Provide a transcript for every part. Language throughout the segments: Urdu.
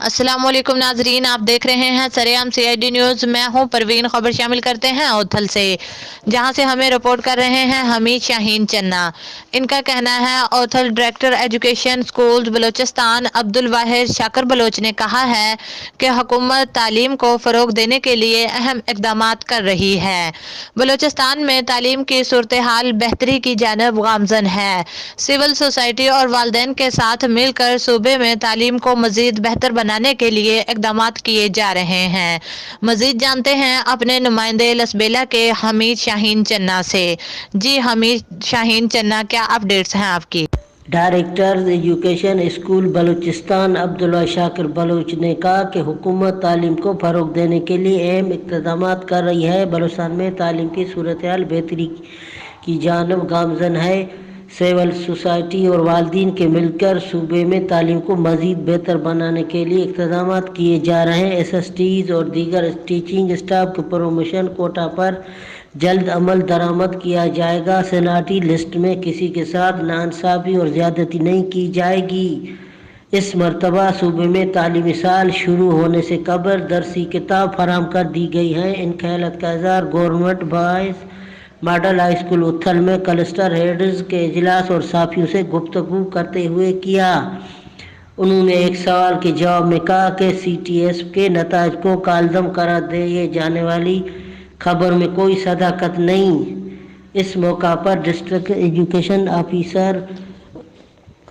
السلام علیکم ناظرین، آپ دیکھ رہے ہیں سرعام CID نیوز۔ میں ہوں پروین۔ خبر شامل کرتے ہیں اوتھل سے، جہاں سے ہمیں رپورٹ کر رہے ہیں حمید شاہین چنا۔ ان کا کہنا ہے اوتھل director education schools Balochistan Abdul Wahid شاکر بلوچ نے کہا ہے کہ حکومت تعلیم کو فروغ دینے کے لیے اہم اقدامات کر رہی ہے۔ بلوچستان میں تعلیم کی صورتحال بہتری کی جانب گامزن ہے۔ سول سوسائٹی اور والدین کے ساتھ مل کر صوبے میں تعلیم کو مزید بہتر بنانے کے لیے اقدامات کیے جا رہے ہیں۔ مزید جانتے ہیں اپنے نمائندے لسبیلہ کے حمید شاہین چنا سے۔ جی حمید شاہین چنا، کیا اپڈیٹس ہیں آپ کی؟ ڈائریکٹر ایجوکیشن اسکول بلوچستان عبداللہ شاکر بلوچ نے کہا کہ حکومت تعلیم کو فروغ دینے کے لیے اہم اقدامات کر رہی ہے۔ بلوچستان میں تعلیم کی صورتحال بہتری کی جانب گامزن ہے۔ سول سوسائٹی اور والدین کے مل کر صوبے میں تعلیم کو مزید بہتر بنانے کے لیے اقدامات کیے جا رہے ہیں۔ SSTs اور دیگر ٹیچنگ اسٹاف کے پروموشن کوٹا پر جلد عمل درآمد کیا جائے گا۔ سیناٹی لسٹ میں کسی کے ساتھ ناانصافی اور زیادتی نہیں کی جائے گی۔ اس مرتبہ صوبے میں تعلیمی سال شروع ہونے سے قبل درسی کتاب فراہم کر دی گئی ہیں۔ ان خیالات کا اظہار government boys model high school Uthal میں کلسٹر ہیڈز کے اجلاس اور صحافیوں سے گفتگو کرتے ہوئے کیا۔ انہوں نے ایک سوال کے جواب میں کہا کہ CTS کے نتائج کو کالعدم قرار دیے جانے والی خبر میں کوئی صداقت نہیں۔ اس موقع پر district education officer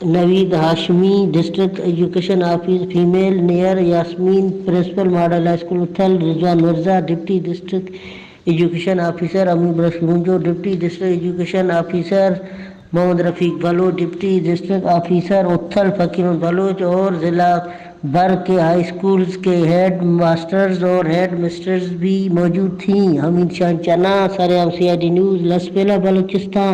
Naveed Hashmi, district education officer female Nayyar Yasmeen, principal model high school Uthal Rizwan Mirza, deputy district education officer Ami Barsh Ganjo, deputy district education officer Muhammad Rafiq Baloch, deputy district officer Uthal Faqir Baloch اور ضلع بھر کے ہائی اسکولز کے ہیڈ ماسٹرز اور ہیڈ مسٹرز بھی موجود تھیں۔ حمید شاہین چنا، سرعام CID نیوز، لسبیلہ، بلوچستان۔